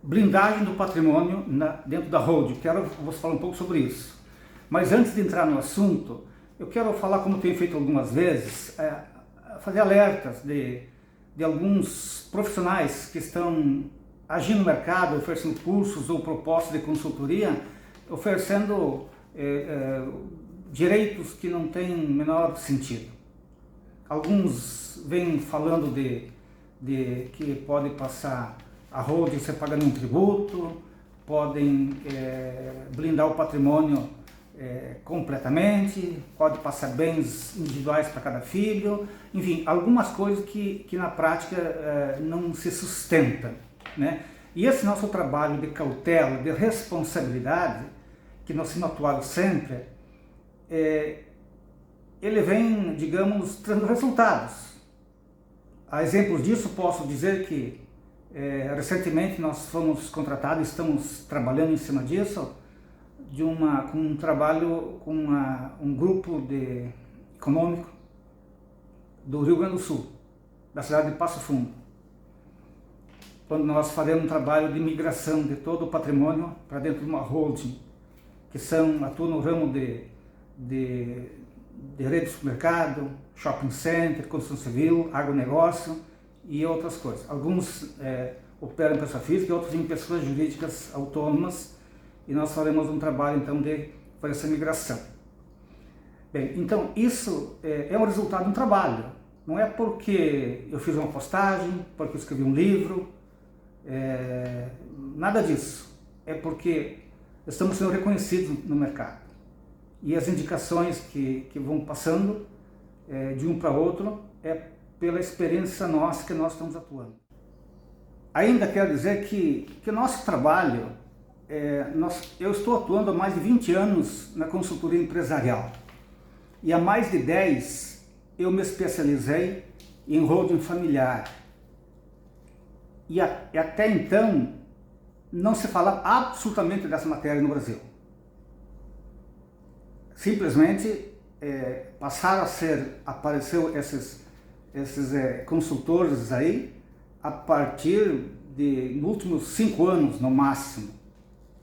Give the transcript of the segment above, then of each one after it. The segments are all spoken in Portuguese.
blindagem do patrimônio dentro da holding. Vou falar um pouco sobre isso. Mas antes de entrar no assunto, eu quero falar, como tenho feito algumas vezes, fazer alertas de alguns profissionais que estão agindo no mercado, oferecendo cursos ou propostas de consultoria, oferecendo direitos que não têm o menor sentido. Alguns vêm falando de que pode passar a holding você pagando um tributo, podem blindar o patrimônio completamente, pode passar bens individuais para cada filho, enfim, algumas coisas que na prática não se sustentam, né? E esse nosso trabalho de cautela, de responsabilidade, que nós temos atuado sempre, ele vem, digamos, trazendo resultados. A exemplos disso, posso dizer que recentemente nós fomos contratados, estamos trabalhando em cima disso, com um trabalho com um grupo econômico do Rio Grande do Sul, da cidade de Passo Fundo, quando nós faremos um trabalho de migração de todo o patrimônio para dentro de uma holding, que atua no ramo de rede de supermercado, shopping center, construção civil, agronegócio e outras coisas. Alguns operam em pessoa física e outros em pessoas jurídicas autônomas, e nós faremos um trabalho então de fazer essa migração. Bem, então isso é um resultado de um trabalho, não é porque eu fiz uma postagem, porque eu escrevi um livro, nada disso, é porque estamos sendo reconhecidos no mercado. E as indicações que vão passando de um para outro é pela experiência nossa que nós estamos atuando. Ainda quero dizer que o nosso trabalho, eu estou atuando há mais de 20 anos na consultoria empresarial. E há mais de 10 eu me especializei em holding familiar. E até então não se falava absolutamente dessa matéria no Brasil. Simplesmente apareceu esses consultores aí a partir nos últimos 5 anos no máximo,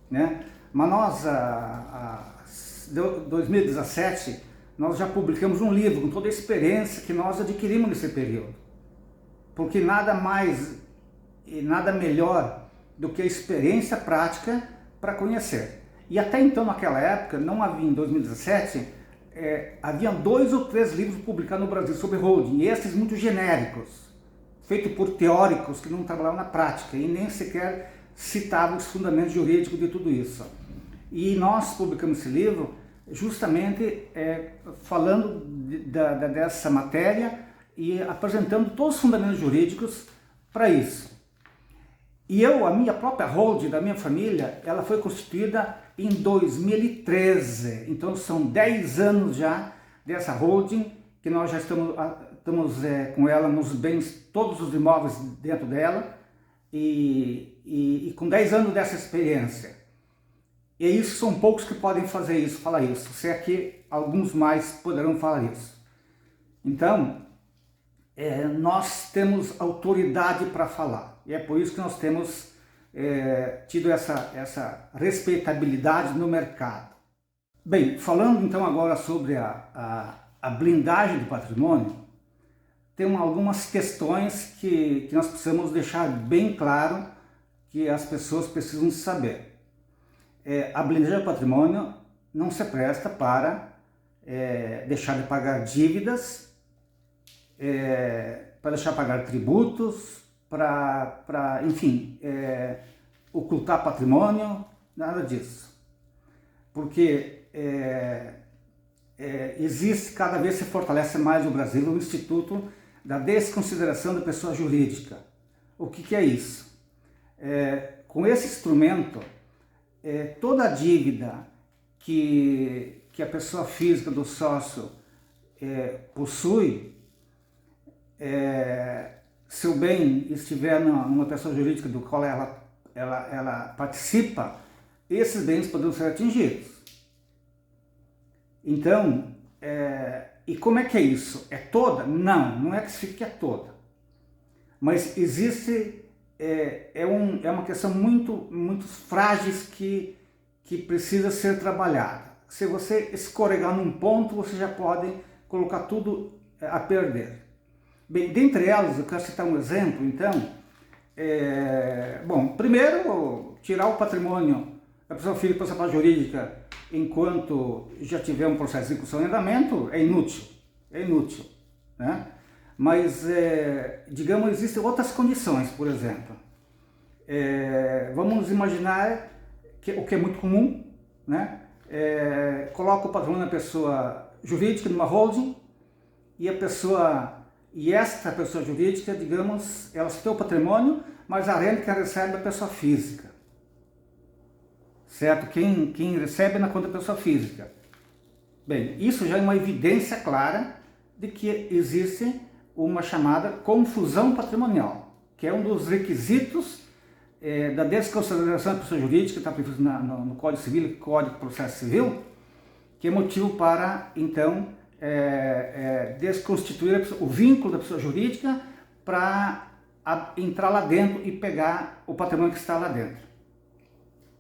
né? Mas nós, em 2017, nós já publicamos um livro com toda a experiência que nós adquirimos nesse período, porque nada mais e nada melhor do que a experiência prática para conhecer. E até então, naquela época, não havia, em 2017, haviam 2 ou 3 livros publicados no Brasil sobre holding, e esses muito genéricos, feitos por teóricos que não trabalhavam na prática e nem sequer citavam os fundamentos jurídicos de tudo isso. E nós publicamos esse livro justamente falando dessa matéria e apresentando todos os fundamentos jurídicos para isso. E a minha própria holding da minha família, ela foi constituída em 2013, então são 10 anos já dessa holding, que nós já estamos com ela nos bens, todos os imóveis dentro dela, e com 10 anos dessa experiência. E isso são poucos que podem falar isso, se é que alguns mais poderão falar isso. Então, nós temos autoridade para falar, e é por isso que nós temos tido essa respeitabilidade no mercado. Bem, falando então agora sobre a blindagem do patrimônio, tem algumas questões que nós precisamos deixar bem claro que as pessoas precisam saber. A blindagem do patrimônio não se presta para deixar de pagar dívidas, para deixar de pagar tributos, enfim, ocultar patrimônio, nada disso. Porque cada vez se fortalece mais no Brasil o Instituto da Desconsideração da Pessoa Jurídica. O que é isso? Com esse instrumento, toda a dívida que a pessoa física do sócio possui, se o bem estiver numa pessoa jurídica do qual ela participa, esses bens poderão ser atingidos. Então, e como é que é isso? É toda? Não é que se fique toda. Mas existe é uma questão muito frágil que precisa ser trabalhada. Se você escorregar num ponto, você já pode colocar tudo a perder. Bem, dentre elas, eu quero citar um exemplo, então. Bom, primeiro, tirar o patrimônio da pessoa física para a pessoa jurídica enquanto já tiver um processo de execução em andamento é inútil, né? Mas, digamos, existem outras condições, por exemplo. Vamos imaginar o que é muito comum, né? Coloca o patrimônio da pessoa jurídica numa holding e esta pessoa jurídica, digamos, ela tem o patrimônio, mas a renda que ela recebe é da pessoa física, certo? Quem recebe é na conta da pessoa física. Bem, isso já é uma evidência clara de que existe uma chamada confusão patrimonial, que é um dos requisitos da desconsideração da pessoa jurídica, que está previsto no Código Civil e Código de Processo Civil, que é motivo para, então, desconstituir o vínculo da pessoa jurídica para entrar lá dentro e pegar o patrimônio que está lá dentro.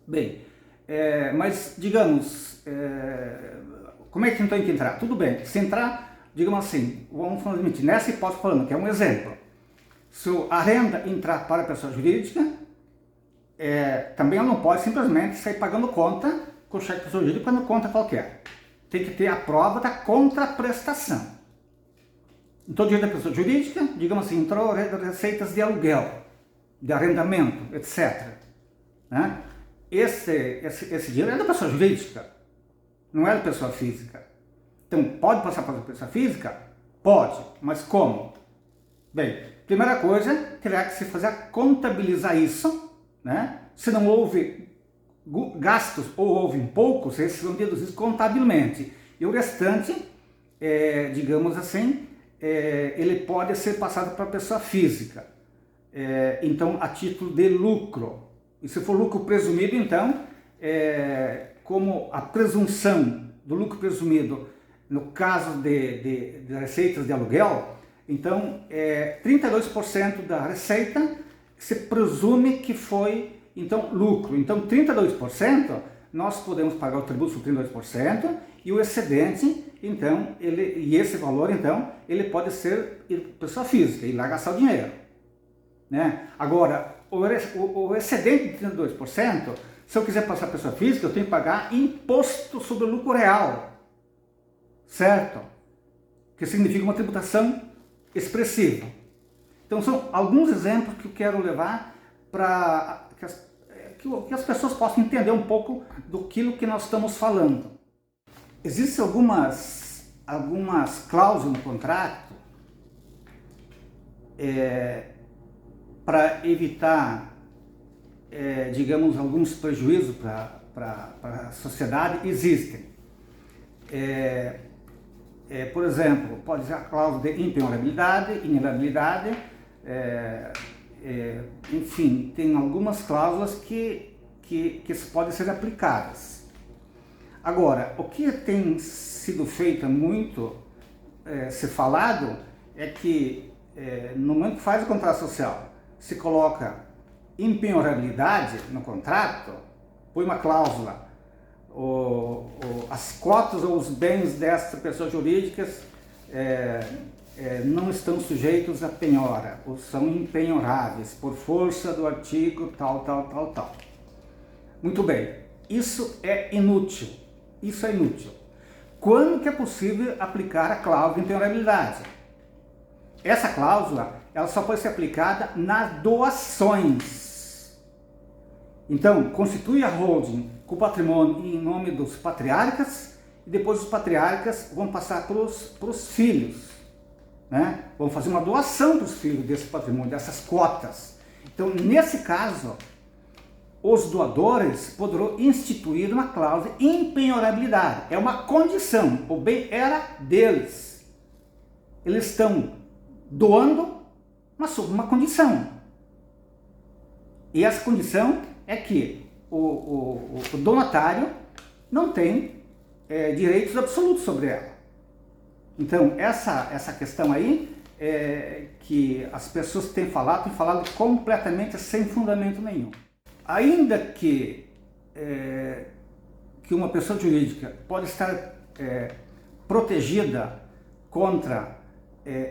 Bem, mas, digamos, como é que então tem que entrar? Tudo bem, se entrar, digamos assim, vamos falar nessa hipótese falando, que é um exemplo. Se a renda entrar para a pessoa jurídica, também ela não pode simplesmente sair pagando conta com cheque da pessoa jurídica pagando conta qualquer. Tem que ter a prova da contraprestação. Então, direito da pessoa jurídica, digamos assim, entrou receitas de aluguel, de arrendamento, etc. Né? Esse dinheiro é da pessoa jurídica, não é da pessoa física. Então, pode passar para a pessoa física? Pode, mas como? Bem, primeira coisa, terá que se fazer contabilizar isso, né? Se não houve gastos ou houve poucos, esses são deduzidos contabilmente. E o restante, digamos assim, ele pode ser passado para a pessoa física. Então, a título de lucro. E se for lucro presumido, então, como a presunção do lucro presumido, no caso de receitas de aluguel, então, 32% da receita se presume que foi, então, lucro. Então, 32%, nós podemos pagar o tributo sobre 32% e o excedente, então, e esse valor, então, ele pode ser pessoa física, ir lá gastar o dinheiro, né? Agora, o excedente de 32%, se eu quiser passar a pessoa física, eu tenho que pagar imposto sobre o lucro real, certo? Que significa uma tributação expressiva. Então, são alguns exemplos que eu quero levar para que as pessoas possam entender um pouco do que nós estamos falando. Existem algumas cláusulas no contrato para evitar, digamos, alguns prejuízos para a sociedade, existem. Por exemplo, pode ser a cláusula de impenhorabilidade, inalienabilidade, enfim, tem algumas cláusulas que podem ser aplicadas. Agora, o que tem sido feito muito, ser falado, é que no momento que faz o contrato social, se coloca impenhorabilidade no contrato, põe uma cláusula, as cotas ou os bens dessas pessoas jurídicas não estão sujeitos a penhora, ou são impenhoráveis por força do artigo tal. Muito bem, isso é inútil. Quando que é possível aplicar a cláusula de impenhorabilidade? Essa cláusula, ela só pode ser aplicada nas doações. Então, constitui a holding com o patrimônio em nome dos patriarcas e depois os patriarcas vão passar para os filhos, né? Vão fazer uma doação para os filhos desse patrimônio, dessas cotas. Então, nesse caso, os doadores poderão instituir uma cláusula de impenhorabilidade. É uma condição, o bem era deles. Eles estão doando, mas sob uma condição. E essa condição é que o donatário não tem direitos absolutos sobre ela. Então, essa questão aí que as pessoas têm falado completamente sem fundamento nenhum. Ainda que uma pessoa jurídica pode estar protegida contra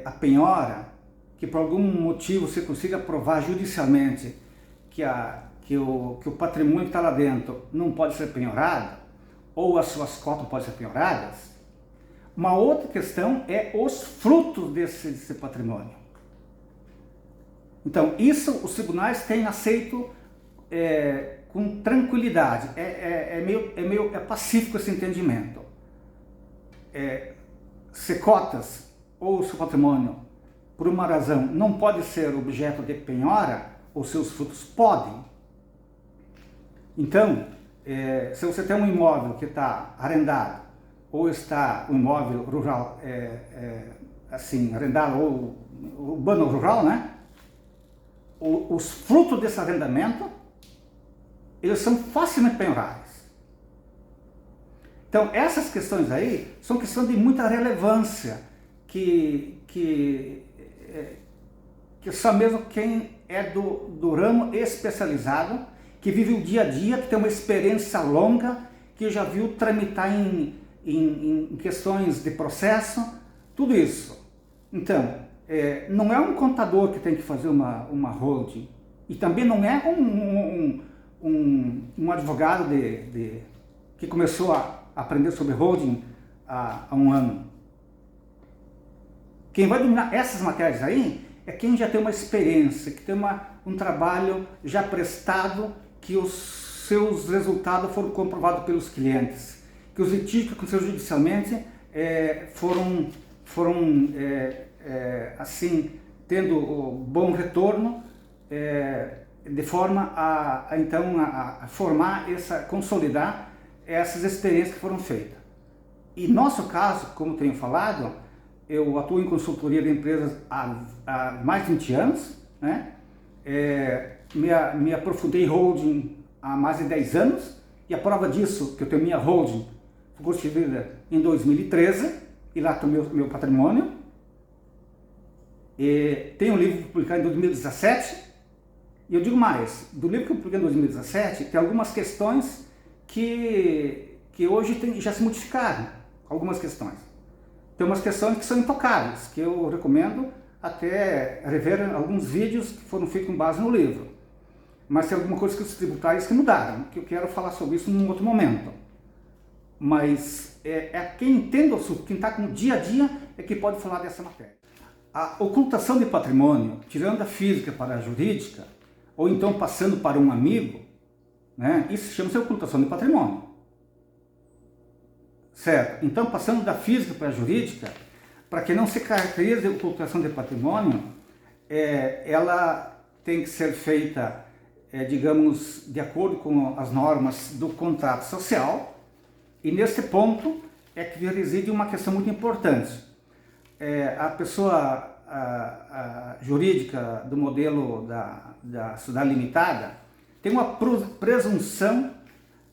a penhora, que por algum motivo você consiga provar judicialmente que o patrimônio que está lá dentro não pode ser penhorado, ou as suas cotas podem ser penhoradas. Uma outra questão é os frutos desse patrimônio. Então, isso os tribunais têm aceito com tranquilidade, é pacífico esse entendimento. Se cotas ou o seu patrimônio, por uma razão, não pode ser objeto de penhora, os seus frutos podem. Então, se você tem um imóvel que está arrendado, ou está um imóvel rural, assim, arrendado, ou urbano rural, né? Os frutos desse arrendamento, eles são facilmente penhoráveis. Então, essas questões aí são questões de muita relevância, que só mesmo quem é do ramo especializado, que vive o dia a dia, que tem uma experiência longa, que já viu tramitar em questões de processo, tudo isso. Então, não é um contador que tem que fazer uma holding, e também não é um advogado que começou a aprender sobre holding há um ano. Quem vai dominar essas matérias aí é quem já tem uma experiência, que tem um trabalho já prestado, que os seus resultados foram comprovados pelos clientes, que os litígios que aconteceram judicialmente foram assim, tendo bom retorno, de forma a formar, consolidar essas experiências que foram feitas. E nosso caso, como tenho falado, eu atuo em consultoria de empresas há mais de 20 anos, né? Me aprofundei em holding há mais de 10 anos, e a prova disso, que eu tenho minha holding, foi constituída em 2013, e lá está o meu patrimônio. Tem um livro publicado em 2017, e eu digo mais, do livro que eu publiquei em 2017, tem algumas questões que hoje já se modificaram, algumas questões. Tem umas questões que são intocáveis, que eu recomendo até rever alguns vídeos que foram feitos com base no livro. Mas tem alguma coisa que os tributários que mudaram, que eu quero falar sobre isso num outro momento. Mas quem entende o assunto, quem está com o dia a dia, é que pode falar dessa matéria. A ocultação de patrimônio, tirando a física para a jurídica, ou então passando para um amigo, né, isso chama-se ocultação de patrimônio. Certo? Então, passando da física para a jurídica, para que não se caracterize a ocultação de patrimônio, ela tem que ser feita, digamos, de acordo com as normas do contrato social, e nesse ponto é que reside uma questão muito importante. A pessoa jurídica do modelo da sociedade limitada tem uma presunção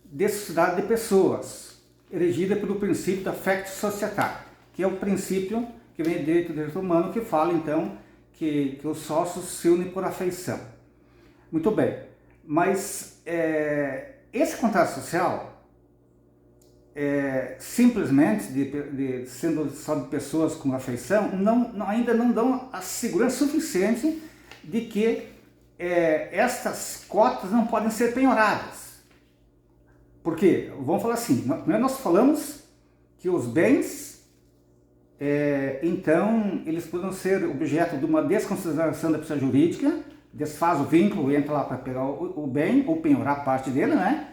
de sociedade de pessoas, erigida pelo princípio da factus societatis, que é o princípio que vem do direito humano, que fala então que os sócios se unem por afeição. Muito bem, mas esse contrato social, simplesmente sendo só de pessoas com afeição, ainda não dão a segurança suficiente de que estas cotas não podem ser penhoradas. Porque, vamos falar assim, nós falamos que os bens, então, eles podem ser objeto de uma desconsideração da pessoa jurídica, desfaz o vínculo, entra lá para pegar o bem, ou penhorar parte dele, né?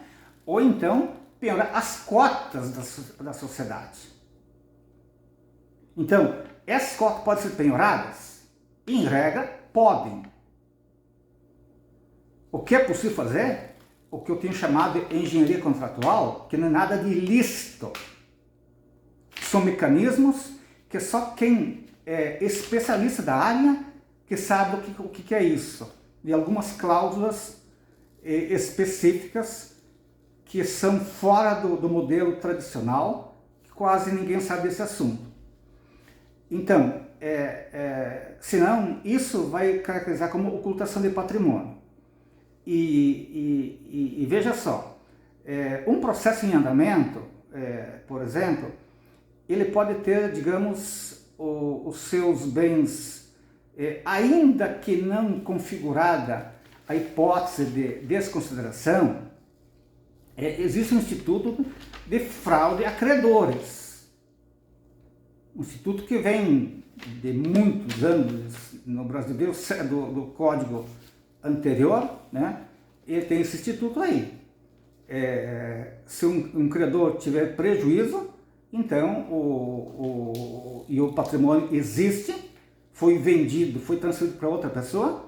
Ou então, penhorar as cotas da sociedade. Então, essas cotas podem ser penhoradas? Em regra, podem. O que é possível fazer? O que eu tenho chamado de engenharia contratual, que não é nada de ilícito. São mecanismos que só quem é especialista da área que sabe o que é isso. E algumas cláusulas específicas que são fora do modelo tradicional, que quase ninguém sabe desse assunto. Então, senão isso vai caracterizar como ocultação de patrimônio. E veja só, um processo em andamento, por exemplo, ele pode ter, digamos, os seus bens, ainda que não configurada a hipótese de desconsideração, existe um instituto de fraude a credores. Um instituto que vem de muitos anos no Brasil, do código anterior, né? Ele tem esse instituto aí. Se um credor tiver prejuízo, então o patrimônio existe, foi vendido, foi transferido para outra pessoa,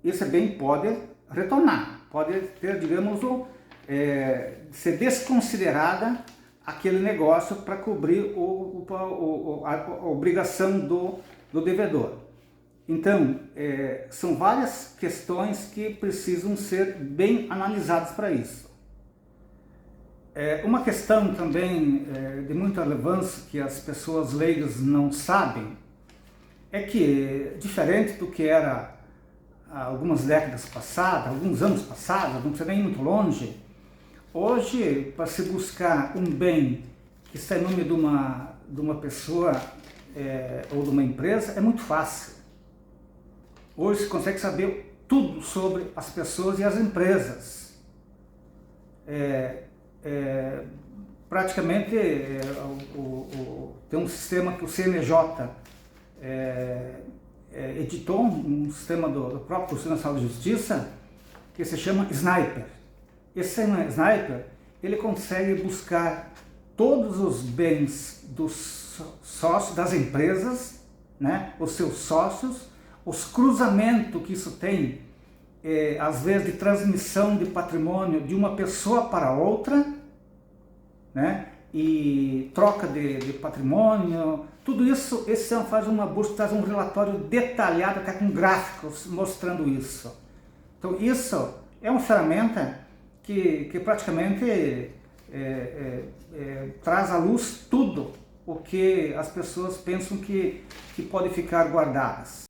esse bem pode retornar, pode ter, digamos, ser desconsiderada aquele negócio para cobrir a obrigação do devedor. Então, são várias questões que precisam ser bem analisadas para isso. Uma questão também de muita relevância que as pessoas leigas não sabem é que, diferente do que era há algumas décadas passadas, alguns anos passados, não precisa nem ir muito longe, hoje, para se buscar um bem que está em nome de uma pessoa ou de uma empresa, é muito fácil. Hoje se consegue saber tudo sobre as pessoas e as empresas. Praticamente tem um sistema que o CNJ editou, um sistema do próprio Conselho Nacional de Justiça, que se chama Sniper. Esse Sniper, ele consegue buscar todos os bens dos sócios, das empresas, né, os seus sócios, os cruzamentos que isso tem, às vezes de transmissão de patrimônio de uma pessoa para outra, né, e troca de patrimônio, tudo isso, esse faz uma busca, traz um relatório detalhado, até com gráficos mostrando isso. Então isso é uma ferramenta que praticamente traz à luz tudo o que as pessoas pensam que pode ficar guardadas.